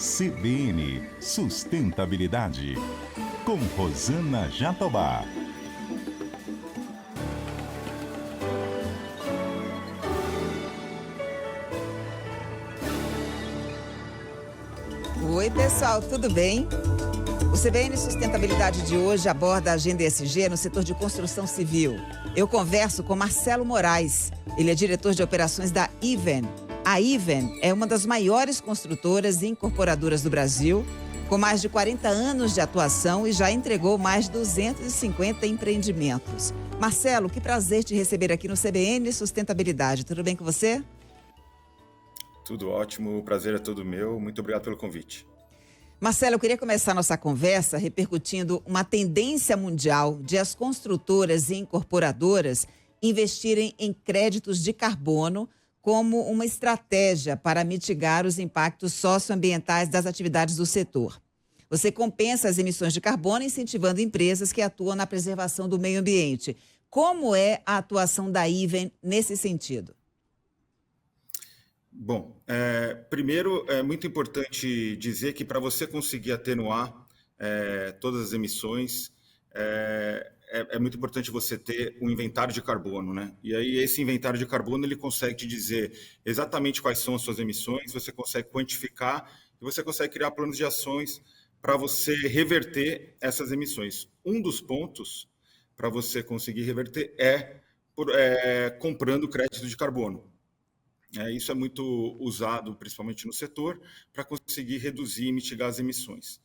CBN Sustentabilidade, com Rosana Jatobá. Oi, pessoal, tudo bem? O CBN Sustentabilidade de hoje aborda a agenda ESG no setor de construção civil. Eu converso com Marcelo Moraes. Ele é diretor de operações da Iven. A Iven é uma das maiores construtoras e incorporadoras do Brasil, com mais de 40 anos de atuação e já entregou mais de 250 empreendimentos. Marcelo, que prazer te receber aqui no CBN Sustentabilidade. Tudo bem com você? Tudo ótimo, o prazer é todo meu. Muito obrigado pelo convite. Marcelo, eu queria começar nossa conversa repercutindo uma tendência mundial de as construtoras e incorporadoras investirem em créditos de carbono como uma estratégia para mitigar os impactos socioambientais das atividades do setor. Você compensa as emissões de carbono incentivando empresas que atuam na preservação do meio ambiente. Como é a atuação da Iven nesse sentido? Bom, primeiro é muito importante dizer que para você conseguir atenuar todas as emissões, é muito importante você ter um inventário de carbono, né? E aí esse inventário de carbono ele consegue te dizer exatamente quais são as suas emissões, você consegue quantificar e você consegue criar planos de ações para você reverter essas emissões. Um dos pontos para você conseguir reverter é comprando crédito de carbono. Isso é muito usado, principalmente no setor, para conseguir reduzir e mitigar as emissões.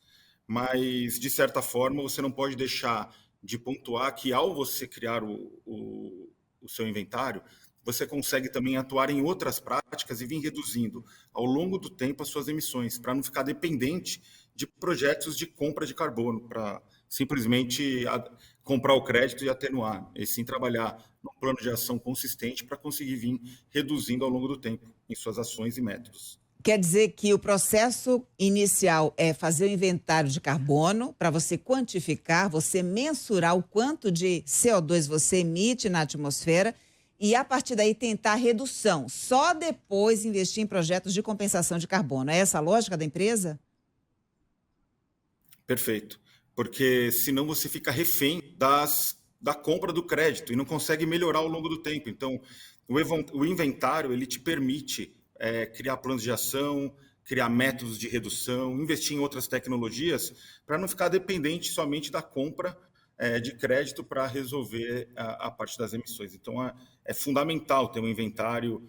Mas, de certa forma, você não pode deixar de pontuar que, ao você criar o seu inventário, você consegue também atuar em outras práticas e vir reduzindo, ao longo do tempo, as suas emissões, para não ficar dependente de projetos de compra de carbono, para simplesmente comprar o crédito e atenuar, e sim trabalhar num plano de ação consistente para conseguir vir reduzindo ao longo do tempo em suas ações e métodos. Quer dizer que o processo inicial é fazer o inventário de carbono para você quantificar, você mensurar o quanto de CO2 você emite na atmosfera e, a partir daí, tentar a redução. Só depois investir em projetos de compensação de carbono. É essa a lógica da empresa? Perfeito. Porque senão você fica refém da compra do crédito e não consegue melhorar ao longo do tempo. Então, o inventário ele te permite criar planos de ação, criar métodos de redução, investir em outras tecnologias para não ficar dependente somente da compra de crédito para resolver a parte das emissões. Então, é fundamental ter um inventário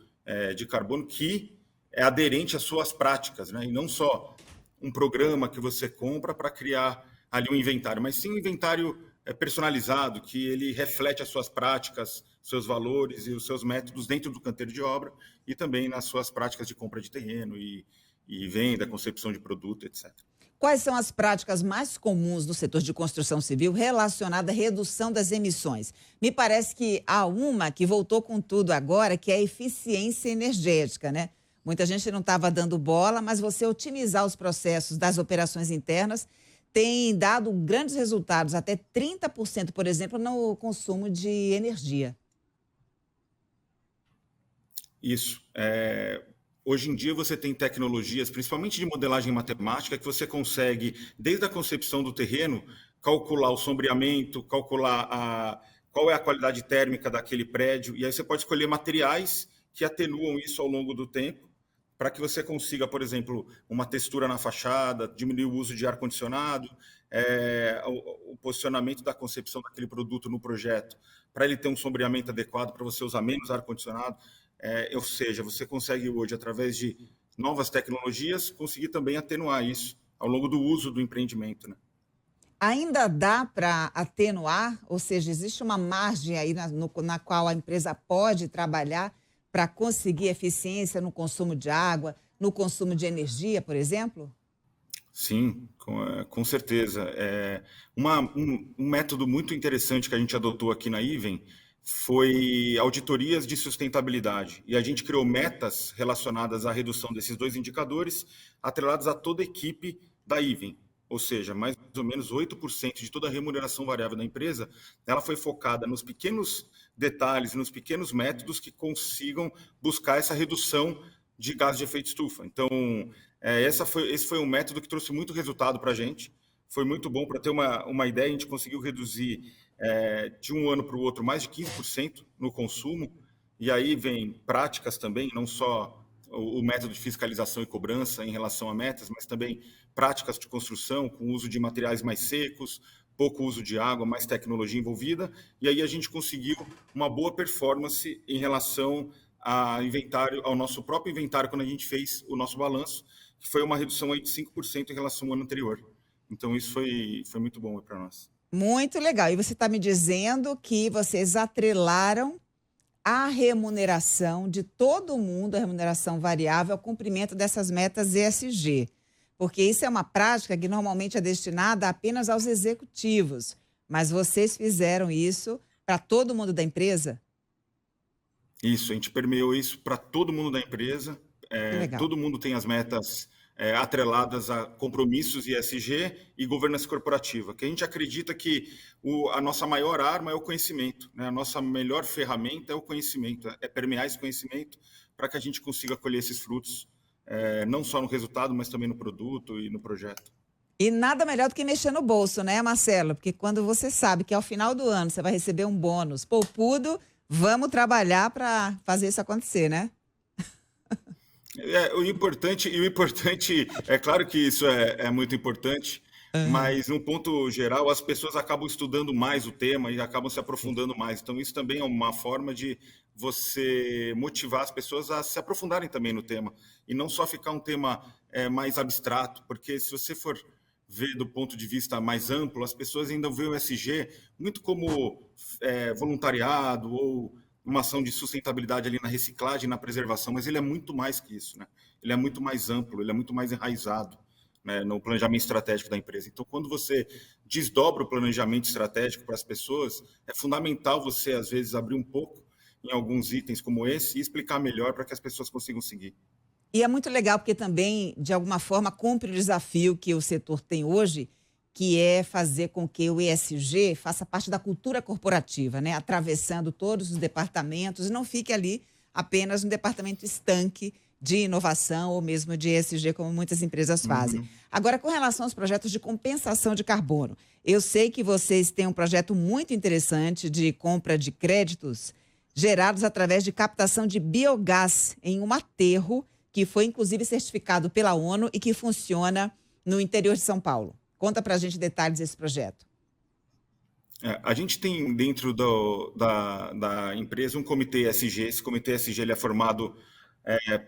de carbono que é aderente às suas práticas, né? E não só um programa que você compra para criar ali um inventário, mas sim um inventário personalizado, que ele reflete as suas práticas, seus valores e os seus métodos dentro do canteiro de obra e também nas suas práticas de compra de terreno e venda, concepção de produto, etc. Quais são as práticas mais comuns no setor de construção civil relacionada à redução das emissões? Me parece que há uma que voltou com tudo agora, que é a eficiência energética, né? Muita gente não estava dando bola, mas você otimizar os processos das operações internas tem dado grandes resultados, até 30%, por exemplo, no consumo de energia. Isso. Hoje em dia você tem tecnologias, principalmente de modelagem matemática, que você consegue, desde a concepção do terreno, calcular o sombreamento, calcular qual é a qualidade térmica daquele prédio, e aí você pode escolher materiais que atenuam isso ao longo do tempo, para que você consiga, por exemplo, uma textura na fachada, diminuir o uso de ar-condicionado, o posicionamento da concepção daquele produto no projeto, para ele ter um sombreamento adequado, para você usar menos ar-condicionado. Ou seja, você consegue hoje, através de novas tecnologias, conseguir também atenuar isso ao longo do uso do empreendimento, né? Ainda dá para atenuar? Ou seja, existe uma margem aí na qual a empresa pode trabalhar para conseguir eficiência no consumo de água, no consumo de energia, por exemplo? Sim, com certeza. Um método muito interessante que a gente adotou aqui na Iven foi auditorias de sustentabilidade. E a gente criou metas relacionadas à redução desses dois indicadores, atrelados a toda a equipe da Iven. Ou seja, mais ou menos 8% de toda a remuneração variável da empresa, ela foi focada nos pequenos detalhes, nos pequenos métodos que consigam buscar essa redução de gás de efeito estufa. Então, esse foi um método que trouxe muito resultado para a gente. Foi muito bom. Para ter uma ideia, a gente conseguiu reduzir de um ano para o outro mais de 15% no consumo. E aí vem práticas também, não só o método de fiscalização e cobrança em relação a metas, mas também práticas de construção com uso de materiais mais secos, pouco uso de água, mais tecnologia envolvida. E aí a gente conseguiu uma boa performance em relação ao nosso próprio inventário quando a gente fez o nosso balanço, que foi uma redução aí de 5% em relação ao ano anterior. Então, isso foi muito bom para nós. Muito legal. E você está me dizendo que vocês atrelaram a remuneração de todo mundo, a remuneração variável, ao cumprimento dessas metas ESG. Porque isso é uma prática que normalmente é destinada apenas aos executivos. Mas vocês fizeram isso para todo mundo da empresa? Isso, a gente permeou isso para todo mundo da empresa. Legal. Todo mundo tem as metas atreladas a compromissos ESG e governança corporativa, que a gente acredita que a nossa maior arma é o conhecimento, né? A nossa melhor ferramenta é o conhecimento, é permear esse conhecimento para que a gente consiga colher esses frutos, não só no resultado, mas também no produto e no projeto. E nada melhor do que mexer no bolso, né, Marcelo? Porque quando você sabe que ao final do ano você vai receber um bônus poupudo, vamos trabalhar para fazer isso acontecer, né? O importante, é claro que isso é muito importante, mas no ponto geral as pessoas acabam estudando mais o tema e acabam se aprofundando mais. Então isso também é uma forma de você motivar as pessoas a se aprofundarem também no tema e não só ficar um tema mais abstrato, porque se você for ver do ponto de vista mais amplo, as pessoas ainda veem o ESG muito como voluntariado ou uma ação de sustentabilidade ali na reciclagem, na preservação, mas ele é muito mais que isso, né? Ele é muito mais amplo, ele é muito mais enraizado, né, no planejamento estratégico da empresa. Então, quando você desdobra o planejamento estratégico para as pessoas, é fundamental você, às vezes, abrir um pouco em alguns itens como esse e explicar melhor para que as pessoas consigam seguir. E é muito legal porque também, de alguma forma, cumpre o desafio que o setor tem hoje, que é fazer com que o ESG faça parte da cultura corporativa, né? Atravessando todos os departamentos e não fique ali apenas no departamento estanque de inovação ou mesmo de ESG, como muitas empresas fazem. Agora, com relação aos projetos de compensação de carbono, eu sei que vocês têm um projeto muito interessante de compra de créditos gerados através de captação de biogás em um aterro que foi, inclusive, certificado pela ONU e que funciona no interior de São Paulo. Conta para a gente detalhes desse projeto. A gente tem dentro da empresa um comitê ESG. Esse comitê ESG ele é formado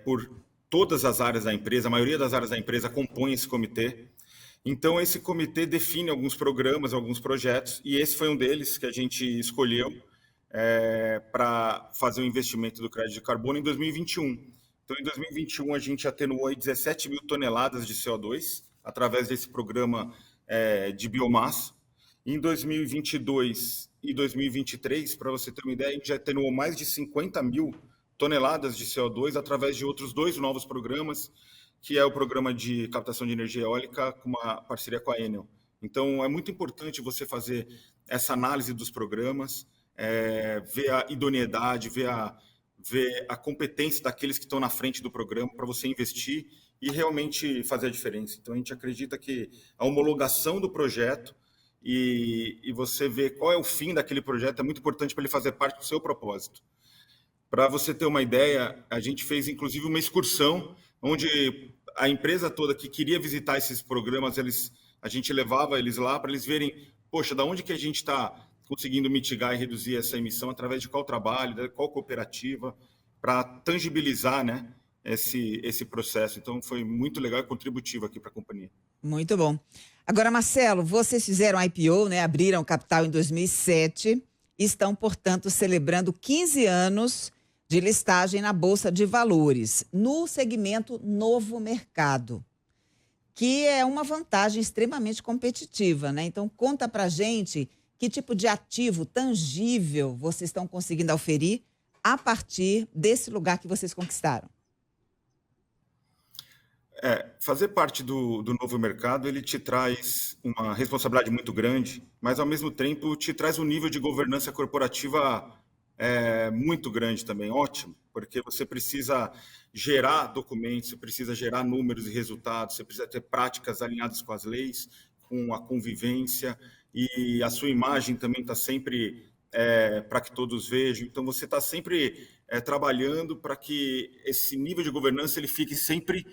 por todas as áreas da empresa, a maioria das áreas da empresa compõe esse comitê. Então, esse comitê define alguns programas, alguns projetos, e esse foi um deles que a gente escolheu para fazer o investimento do crédito de carbono em 2021. Então, em 2021, a gente atenuou 17 mil toneladas de CO2 através desse programa de biomassa. Em 2022 e 2023, para você ter uma ideia, a gente já atenuou mais de 50 mil toneladas de CO2 através de outros 2 novos programas, que é o programa de captação de energia eólica com uma parceria com a Enel. Então, é muito importante você fazer essa análise dos programas, ver a idoneidade, ver a competência daqueles que estão na frente do programa para você investir e realmente fazer a diferença. Então, a gente acredita que a homologação do projeto e você ver qual é o fim daquele projeto é muito importante para ele fazer parte do seu propósito. Para você ter uma ideia, a gente fez, inclusive, uma excursão onde a empresa toda que queria visitar esses programas, a gente levava eles lá para eles verem, poxa, da onde que a gente está conseguindo mitigar e reduzir essa emissão, através de qual trabalho, qual cooperativa, para tangibilizar, né, esse processo. Então, foi muito legal e contributivo aqui para a companhia. Muito bom. Agora, Marcelo, vocês fizeram IPO, né? Abriram capital em 2007 e estão, portanto, celebrando 15 anos de listagem na Bolsa de Valores, no segmento Novo Mercado, que é uma vantagem extremamente competitiva, né? Então, conta pra gente que tipo de ativo tangível vocês estão conseguindo oferir a partir desse lugar que vocês conquistaram. Fazer parte do novo mercado, ele te traz uma responsabilidade muito grande, mas, ao mesmo tempo, te traz um nível de governança corporativa muito grande também, ótimo, porque você precisa gerar documentos, você precisa gerar números e resultados, você precisa ter práticas alinhadas com as leis, com a convivência, e a sua imagem também está sempre para que todos vejam. Então, você está sempre trabalhando para que esse nível de governança ele fique sempre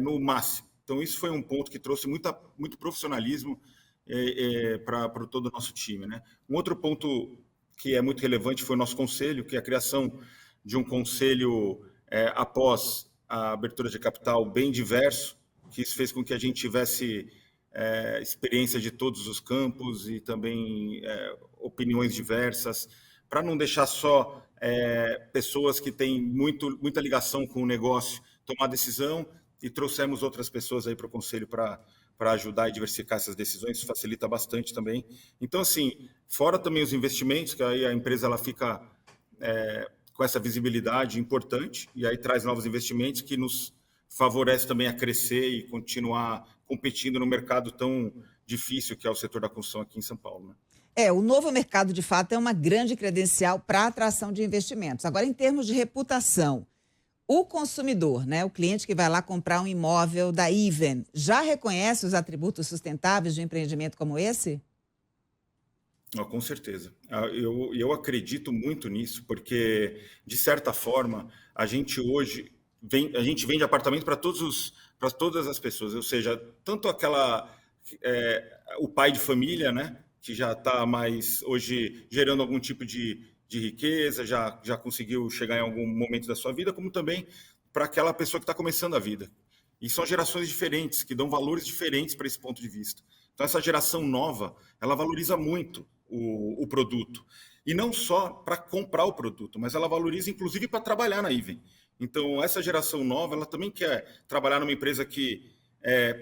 no máximo. Então, isso foi um ponto que trouxe muito profissionalismo para todo o nosso time, né? Um outro ponto que é muito relevante foi o nosso conselho, que é a criação de um conselho após a abertura de capital bem diverso, que isso fez com que a gente tivesse experiência de todos os campos e também opiniões diversas, para não deixar só pessoas que têm muita ligação com o negócio tomar decisão, e trouxemos outras pessoas aí para o conselho para ajudar e diversificar essas decisões, isso facilita bastante também. Então, assim, fora também os investimentos, que aí a empresa ela fica com essa visibilidade importante, e aí traz novos investimentos que nos favorece também a crescer e continuar competindo no mercado tão difícil que é o setor da construção aqui em São Paulo, né? O novo mercado, de fato, é uma grande credencial para a atração de investimentos. Agora, em termos de reputação, o consumidor, né, o cliente que vai lá comprar um imóvel da Even, já reconhece os atributos sustentáveis de um empreendimento como esse? Com certeza. Eu acredito muito nisso, porque, de certa forma, a gente hoje vende apartamento para todas as pessoas, ou seja, tanto o pai de família, né, que já está mais hoje gerando algum tipo de riqueza, já conseguiu chegar em algum momento da sua vida, como também para aquela pessoa que está começando a vida. E são gerações diferentes, que dão valores diferentes para esse ponto de vista. Então, essa geração nova, ela valoriza muito o produto. E não só para comprar o produto, mas ela valoriza, inclusive, para trabalhar na Even. Então, essa geração nova, ela também quer trabalhar numa empresa que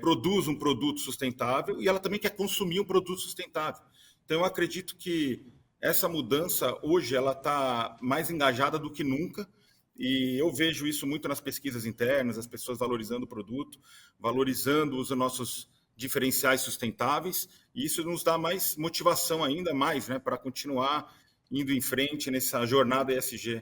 produz um produto sustentável e ela também quer consumir um produto sustentável. Então, eu acredito que essa mudança, hoje, ela está mais engajada do que nunca, e eu vejo isso muito nas pesquisas internas, as pessoas valorizando o produto, valorizando os nossos diferenciais sustentáveis, e isso nos dá mais motivação ainda mais, né, para continuar indo em frente nessa jornada ESG.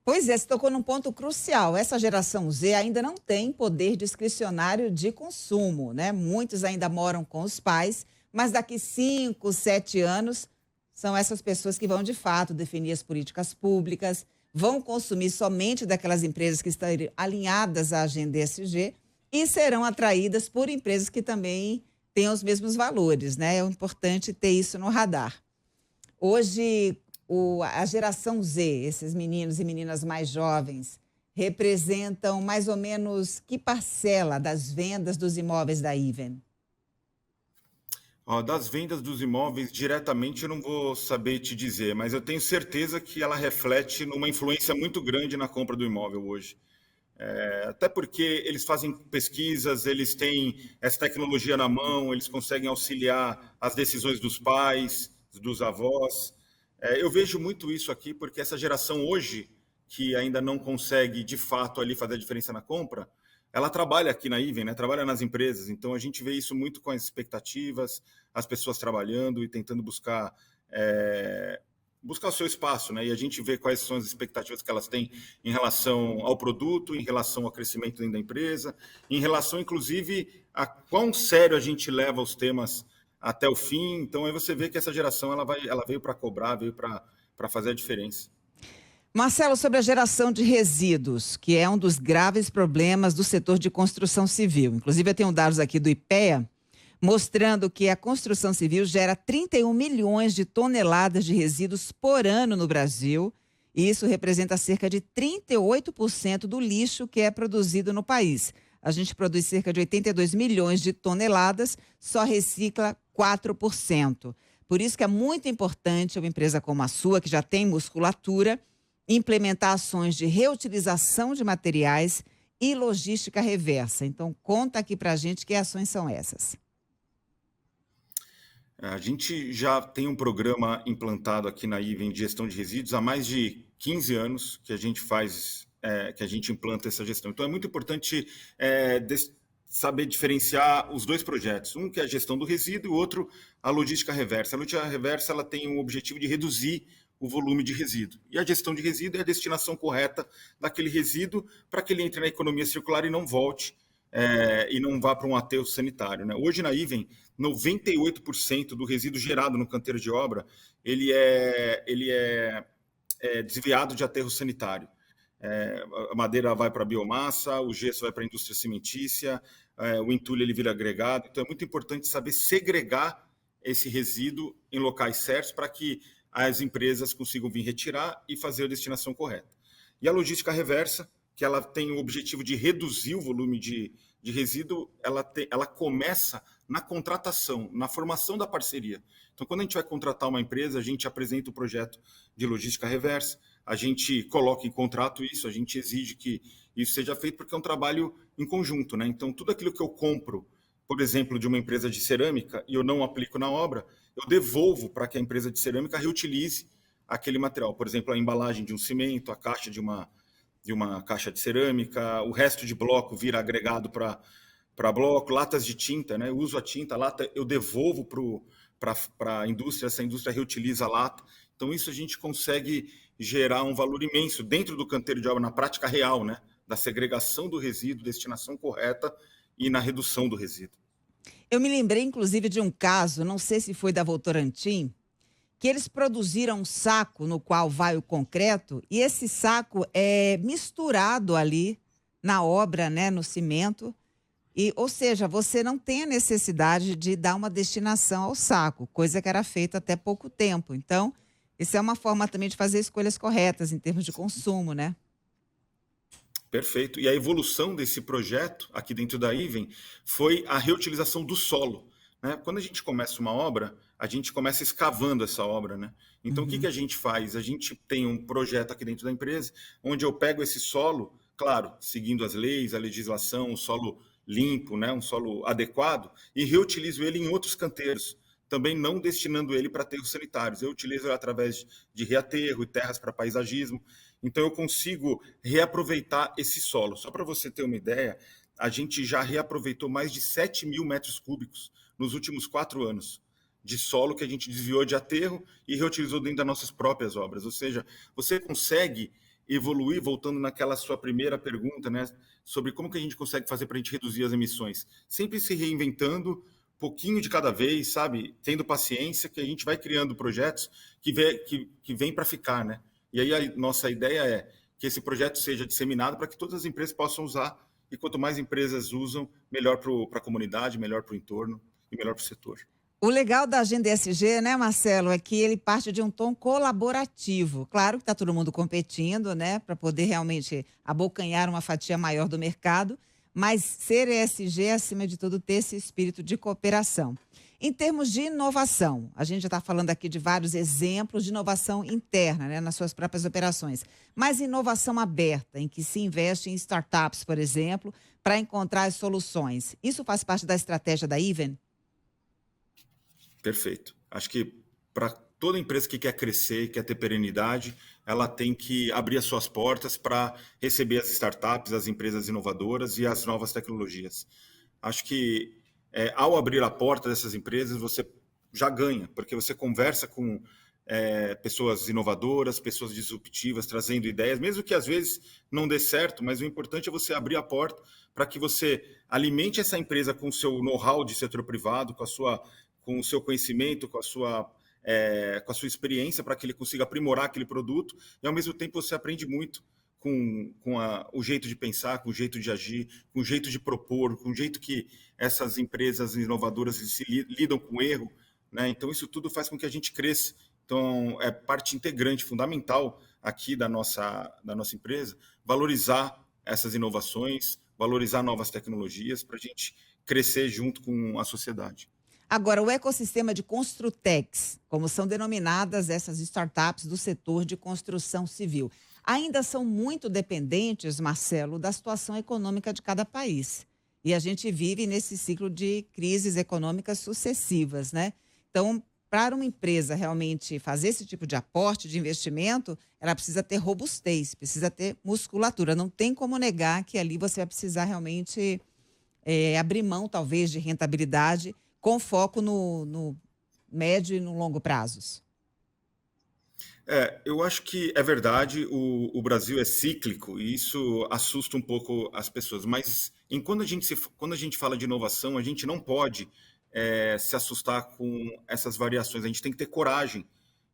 Pois é, você tocou num ponto crucial. Essa geração Z ainda não tem poder discricionário de consumo, né? Muitos ainda moram com os pais, mas daqui 5, 7 anos são essas pessoas que vão, de fato, definir as políticas públicas, vão consumir somente daquelas empresas que estão alinhadas à agenda ESG e serão atraídas por empresas que também têm os mesmos valores, né? É importante ter isso no radar. Hoje, a geração Z, esses meninos e meninas mais jovens, representam mais ou menos que parcela das vendas dos imóveis da Even? Das vendas dos imóveis, diretamente eu não vou saber te dizer, mas eu tenho certeza que ela reflete numa influência muito grande na compra do imóvel hoje. Até porque eles fazem pesquisas, eles têm essa tecnologia na mão, eles conseguem auxiliar as decisões dos pais, dos avós. Eu vejo muito isso aqui porque essa geração hoje, que ainda não consegue de fato ali fazer a diferença na compra, ela trabalha aqui na Even, né? Trabalha nas empresas, então a gente vê isso muito com as expectativas, as pessoas trabalhando e tentando buscar o seu espaço, né? E a gente vê quais são as expectativas que elas têm em relação ao produto, em relação ao crescimento dentro da empresa, em relação, inclusive, a quão sério a gente leva os temas até o fim. Então, aí você vê que essa geração ela veio para cobrar, veio para fazer a diferença. Marcelo, sobre a geração de resíduos, que é um dos graves problemas do setor de construção civil. Inclusive, eu tenho dados aqui do IPEA, mostrando que a construção civil gera 31 milhões de toneladas de resíduos por ano no Brasil. E isso representa cerca de 38% do lixo que é produzido no país. A gente produz cerca de 82 milhões de toneladas, só recicla 4%. Por isso que é muito importante uma empresa como a sua, que já tem musculatura, implementar ações de reutilização de materiais e logística reversa. Então, conta aqui para a gente que ações são essas. A gente já tem um programa implantado aqui na Even de gestão de resíduos há mais de 15 anos que a gente faz, que a gente implanta essa gestão. Então, é muito importante saber diferenciar os dois projetos. Um que é a gestão do resíduo e o outro a logística reversa. A logística reversa ela tem o objetivo de reduzir o volume de resíduo. E a gestão de resíduo é a destinação correta daquele resíduo para que ele entre na economia circular e não volte e não vá para um aterro sanitário, né? Hoje na Iven, 98% do resíduo gerado no canteiro de obra ele é desviado de aterro sanitário. A madeira vai para a biomassa, o gesso vai para a indústria cimentícia, o entulho ele vira agregado. Então é muito importante saber segregar esse resíduo em locais certos para que as empresas consigam vir retirar e fazer a destinação correta. E a logística reversa, que ela tem o objetivo de reduzir o volume de resíduo, ela começa na contratação, na formação da parceria. Então, quando a gente vai contratar uma empresa, a gente apresenta o projeto de logística reversa, a gente coloca em contrato isso, a gente exige que isso seja feito, porque é um trabalho em conjunto, né? Então, tudo aquilo que eu compro, por exemplo, de uma empresa de cerâmica, e eu não aplico na obra, eu devolvo para que a empresa de cerâmica reutilize aquele material. Por exemplo, a embalagem de um cimento, a caixa de uma caixa de cerâmica, o resto de bloco vira agregado para bloco, latas de tinta, né? Eu uso a tinta, a lata eu devolvo para a indústria, essa indústria reutiliza a lata. Então, isso a gente consegue gerar um valor imenso dentro do canteiro de obra, na prática real, né? Da segregação do resíduo, destinação correta e na redução do resíduo. Eu me lembrei, inclusive, de um caso, não sei se foi da Votorantim, que eles produziram um saco no qual vai o concreto e esse saco é misturado ali na obra, né, no cimento. Ou seja, você não tem a necessidade de dar uma destinação ao saco, coisa que era feita até pouco tempo. Então, isso é uma forma também de fazer escolhas corretas em termos de consumo, né? Perfeito. E a evolução desse projeto aqui dentro da Iven foi a reutilização do solo, né? Quando a gente começa uma obra, a gente começa escavando essa obra, né? Então, o que a gente faz? A gente tem um projeto aqui dentro da empresa, onde eu pego esse solo, claro, seguindo as leis, a legislação, um solo limpo, né? Um solo adequado, e reutilizo ele em outros canteiros, também não destinando ele para aterros sanitários. Eu utilizo ele através de reaterro e terras para paisagismo. Então, eu consigo reaproveitar esse solo. Só para você ter uma ideia, a gente já reaproveitou mais de 7 mil metros cúbicos nos últimos 4 anos de solo que a gente desviou de aterro e reutilizou dentro das nossas próprias obras. Ou seja, você consegue evoluir, voltando naquela sua primeira pergunta, né, sobre como que a gente consegue fazer para a gente reduzir as emissões. Sempre se reinventando, pouquinho de cada vez, sabe? Tendo paciência, que a gente vai criando projetos que vêm para ficar, né? E aí a nossa ideia é que esse projeto seja disseminado para que todas as empresas possam usar, e quanto mais empresas usam, melhor para a comunidade, melhor para o entorno e melhor para o setor. O legal da Agenda ESG, né, Marcelo, é que ele parte de um tom colaborativo. Claro que está todo mundo competindo, né, para poder realmente abocanhar uma fatia maior do mercado, mas ser ESG é, acima de tudo, ter esse espírito de cooperação. Em termos de inovação, a gente já está falando aqui de vários exemplos de inovação interna, né, nas suas próprias operações, mas inovação aberta, em que se investe em startups, por exemplo, para encontrar as soluções. Isso faz parte da estratégia da Iven? Perfeito. Acho que para toda empresa que quer crescer, quer ter perenidade, ela tem que abrir as suas portas para receber as startups, as empresas inovadoras e as novas tecnologias. Acho que ao abrir a porta dessas empresas, você já ganha, porque você conversa com pessoas inovadoras, pessoas disruptivas, trazendo ideias, mesmo que às vezes não dê certo, mas o importante é você abrir a porta para que você alimente essa empresa com o seu know-how de setor privado, com o seu conhecimento, com a sua experiência, para que ele consiga aprimorar aquele produto, e ao mesmo tempo você aprende muito com o jeito de pensar, com o jeito de agir, com o jeito de propor, com o jeito que essas empresas inovadoras lidam com o erro, né? Então isso tudo faz com que a gente cresça. Então é parte integrante, fundamental aqui da nossa empresa, valorizar essas inovações, valorizar novas tecnologias para a gente crescer junto com a sociedade. Agora, o ecossistema de Construtex, como são denominadas essas startups do setor de construção civil, ainda são muito dependentes, Marcelo, da situação econômica de cada país. E a gente vive nesse ciclo de crises econômicas sucessivas, né? Então, para uma empresa realmente fazer esse tipo de aporte, de investimento, ela precisa ter robustez, precisa ter musculatura. Não tem como negar que ali você vai precisar realmente abrir mão, talvez, de rentabilidade, com foco no médio e no longo prazos. Eu acho que é verdade, o Brasil é cíclico e isso assusta um pouco as pessoas. Mas quando a gente fala de inovação, a gente não pode se assustar com essas variações. A gente tem que ter coragem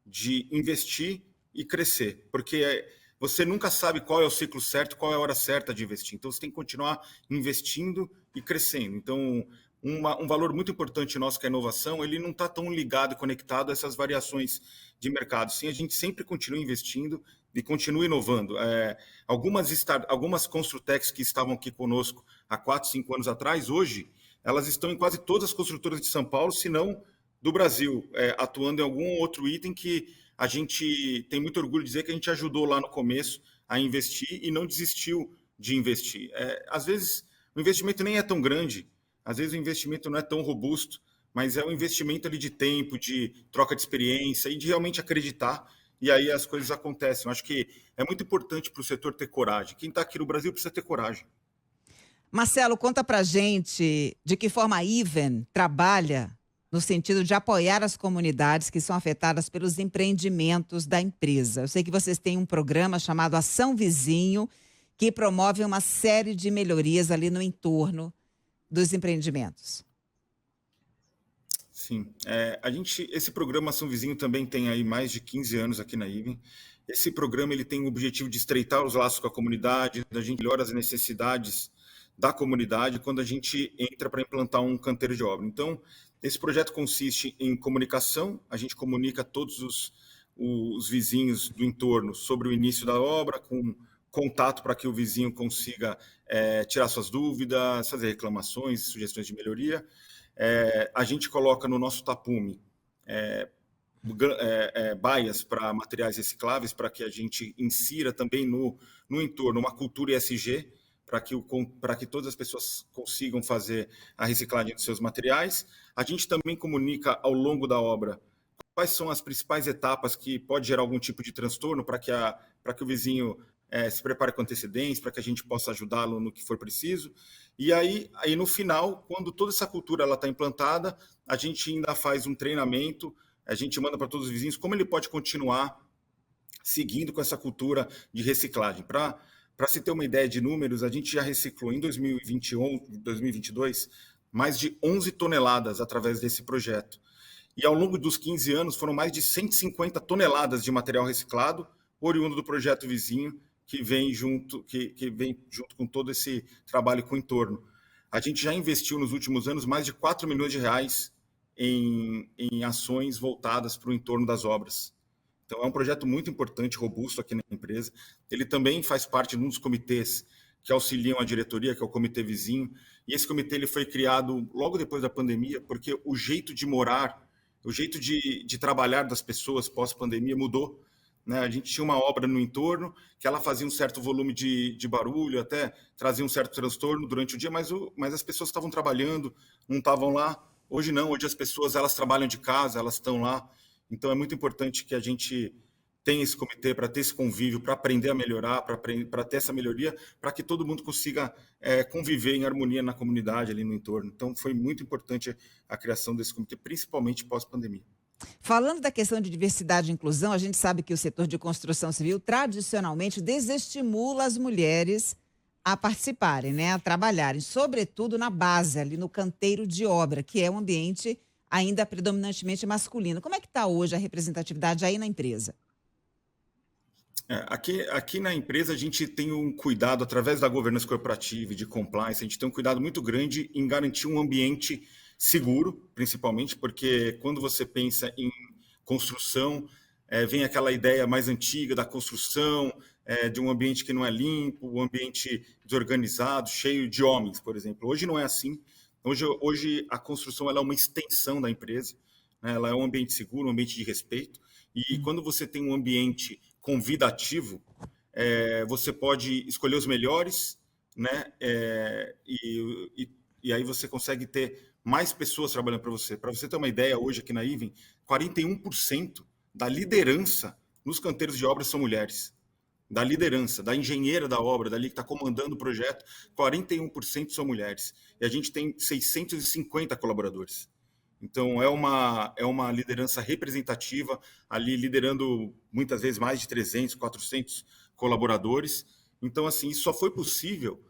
de investir e crescer, porque você nunca sabe qual é o ciclo certo, qual é a hora certa de investir. Então, você tem que continuar investindo e crescendo. Então, um valor muito importante nosso que é a inovação, ele não está tão ligado e conectado a essas variações de mercado. Sim, a gente sempre continua investindo e continua inovando. Algumas Construtecs que estavam aqui conosco há 4, 5 anos atrás, hoje, elas estão em quase todas as construtoras de São Paulo, se não do Brasil, atuando em algum outro item que a gente tem muito orgulho de dizer que a gente ajudou lá no começo a investir e não desistiu de investir. Às vezes, o investimento nem é tão grande, às vezes o investimento não é tão robusto, mas é um investimento ali de tempo, de troca de experiência e de realmente acreditar, e aí as coisas acontecem. Eu acho que é muito importante para o setor ter coragem. Quem está aqui no Brasil precisa ter coragem. Marcelo, conta pra gente de que forma a Even trabalha no sentido de apoiar as comunidades que são afetadas pelos empreendimentos da empresa. Eu sei que vocês têm um programa chamado Ação Vizinho, que promove uma série de melhorias ali no entorno dos empreendimentos. Sim, esse programa Ação Vizinho também tem aí mais de 15 anos aqui na Even. Esse programa ele tem o objetivo de estreitar os laços com a comunidade, da gente melhorar as necessidades da comunidade quando a gente entra para implantar um canteiro de obra. Então, esse projeto consiste em comunicação, a gente comunica a todos os vizinhos do entorno sobre o início da obra, com contato para que o vizinho consiga tirar suas dúvidas, fazer reclamações, sugestões de melhoria. A gente coloca no nosso tapume baias para materiais recicláveis, para que a gente insira também no entorno uma cultura ESG, para que todas as pessoas consigam fazer a reciclagem dos seus materiais. A gente também comunica ao longo da obra quais são as principais etapas que pode gerar algum tipo de transtorno para que o vizinho se prepare com antecedência, para que a gente possa ajudá-lo no que for preciso. E aí no final, quando toda essa cultura está implantada, a gente ainda faz um treinamento, a gente manda para todos os vizinhos como ele pode continuar seguindo com essa cultura de reciclagem. Para se ter uma ideia de números, a gente já reciclou em 2021, 2022, mais de 11 toneladas através desse projeto. E ao longo dos 15 anos, foram mais de 150 toneladas de material reciclado, oriundo do projeto vizinho, que vem junto com todo esse trabalho com o entorno. A gente já investiu nos últimos anos mais de 4 milhões de reais em ações voltadas para o entorno das obras. Então, é um projeto muito importante, robusto aqui na empresa. Ele também faz parte de um dos comitês que auxiliam a diretoria, que é o Comitê Vizinho. E esse comitê ele foi criado logo depois da pandemia, porque o jeito de morar, o jeito de trabalhar das pessoas pós-pandemia mudou. Né? A gente tinha uma obra no entorno que ela fazia um certo volume de barulho, até trazia um certo transtorno durante o dia, mas as pessoas estavam trabalhando, não estavam lá. Hoje não, hoje as pessoas elas trabalham de casa, elas estão lá. Então, é muito importante que a gente tenha esse comitê para ter esse convívio, para aprender a melhorar, para ter essa melhoria, para que todo mundo consiga conviver em harmonia na comunidade, ali no entorno. Então, foi muito importante a criação desse comitê, principalmente pós-pandemia. Falando da questão de diversidade e inclusão, a gente sabe que o setor de construção civil tradicionalmente desestimula as mulheres a participarem, né, a trabalharem, sobretudo na base, ali no canteiro de obra, que é um ambiente ainda predominantemente masculino. Como é que está hoje a representatividade aí na empresa? Aqui na empresa a gente tem um cuidado, através da governança corporativa e de compliance, a gente tem um cuidado muito grande em garantir um ambiente seguro, principalmente, porque quando você pensa em construção, vem aquela ideia mais antiga da construção, de um ambiente que não é limpo, um ambiente desorganizado, cheio de homens, por exemplo. Hoje não é assim. Hoje a construção ela é uma extensão da empresa, né? Ela é um ambiente seguro, um ambiente de respeito. E quando você tem um ambiente convidativo, você pode escolher os melhores, né? E aí você consegue ter mais pessoas trabalhando para você. Para você ter uma ideia, hoje aqui na Even, 41% da liderança nos canteiros de obras são mulheres. Da liderança, da engenheira da obra, dali que está comandando o projeto, 41% são mulheres. E a gente tem 650 colaboradores. Então, é uma liderança representativa, ali liderando muitas vezes mais de 300, 400 colaboradores. Então, assim, isso só foi possível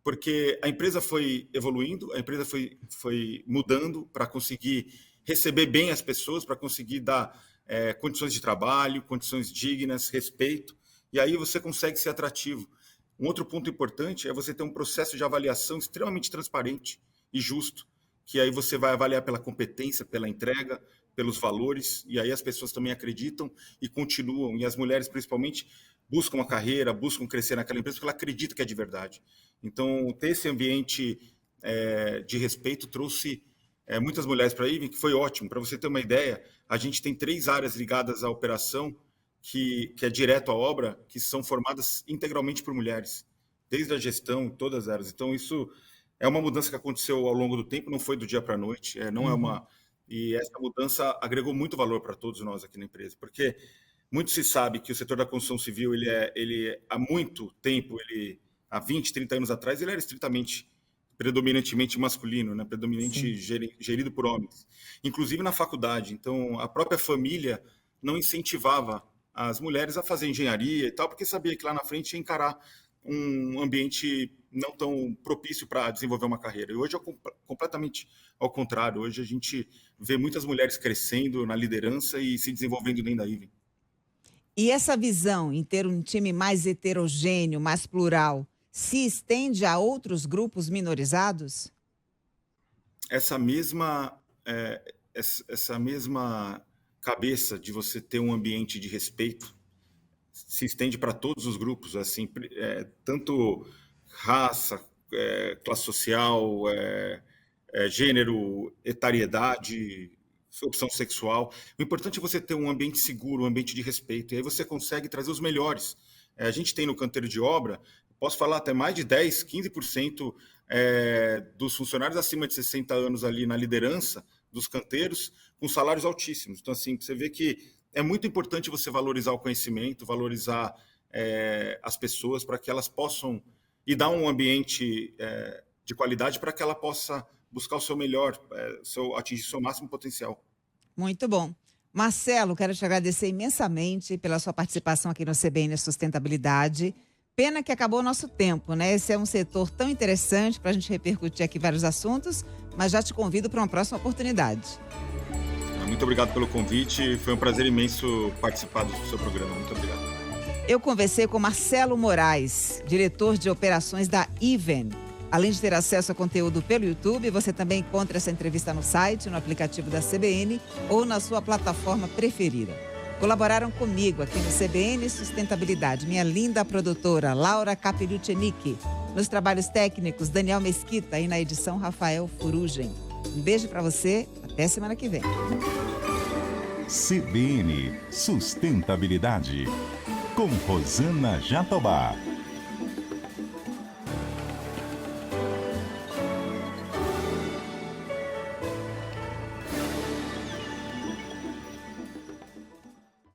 porque a empresa foi evoluindo, a empresa foi mudando para conseguir receber bem as pessoas, para conseguir dar condições de trabalho, condições dignas, respeito, e aí você consegue ser atrativo. Um outro ponto importante é você ter um processo de avaliação extremamente transparente e justo, que aí você vai avaliar pela competência, pela entrega, pelos valores, e aí as pessoas também acreditam e continuam, e as mulheres principalmente buscam uma carreira, buscam crescer naquela empresa, porque ela acredita que é de verdade. Então, ter esse ambiente de respeito trouxe muitas mulheres para a IVEN, que foi ótimo. Para você ter uma ideia, a gente tem 3 áreas ligadas à operação, que é direto à obra, que são formadas integralmente por mulheres, desde a gestão, todas elas. Então, isso é uma mudança que aconteceu ao longo do tempo, não foi do dia para a noite, não é uma... E essa mudança agregou muito valor para todos nós aqui na empresa, porque muito se sabe que o setor da construção civil, ele há muito tempo, há 20, 30 anos atrás, ele era predominantemente masculino, né? Predominante gerido por homens, inclusive na faculdade. Então, a própria família não incentivava as mulheres a fazer engenharia e tal, porque sabia que lá na frente ia encarar um ambiente não tão propício para desenvolver uma carreira. E hoje é completamente ao contrário. Hoje a gente vê muitas mulheres crescendo na liderança e se desenvolvendo dentro da IVEN. E essa visão em ter um time mais heterogêneo, mais plural, se estende a outros grupos minorizados? Essa mesma cabeça de você ter um ambiente de respeito se estende para todos os grupos, assim, tanto raça, classe social, gênero, etariedade, opção sexual. O importante é você ter um ambiente seguro, um ambiente de respeito, e aí você consegue trazer os melhores. A gente tem no canteiro de obra, posso falar até mais de 10, 15% dos funcionários acima de 60 anos ali na liderança dos canteiros, com salários altíssimos. Então, assim, você vê que é muito importante você valorizar o conhecimento, valorizar as pessoas para que elas possam e dar um ambiente de qualidade para que ela possa buscar o seu melhor, atingir o seu máximo potencial. Muito bom. Marcelo, quero te agradecer imensamente pela sua participação aqui no CBN Sustentabilidade. Pena que acabou o nosso tempo, né? Esse é um setor tão interessante para a gente repercutir aqui vários assuntos, mas já te convido para uma próxima oportunidade. Muito obrigado pelo convite, foi um prazer imenso participar do seu programa. Muito obrigado. Eu conversei com Marcelo Moraes, diretor de operações da IVEN. Além de ter acesso a conteúdo pelo YouTube, você também encontra essa entrevista no site, no aplicativo da CBN ou na sua plataforma preferida. Colaboraram comigo aqui no CBN Sustentabilidade, minha linda produtora Laura Capellucenic, nos trabalhos técnicos Daniel Mesquita e na edição Rafael Furugem. Um beijo para você, até semana que vem. CBN Sustentabilidade, com Rosana Jatobá.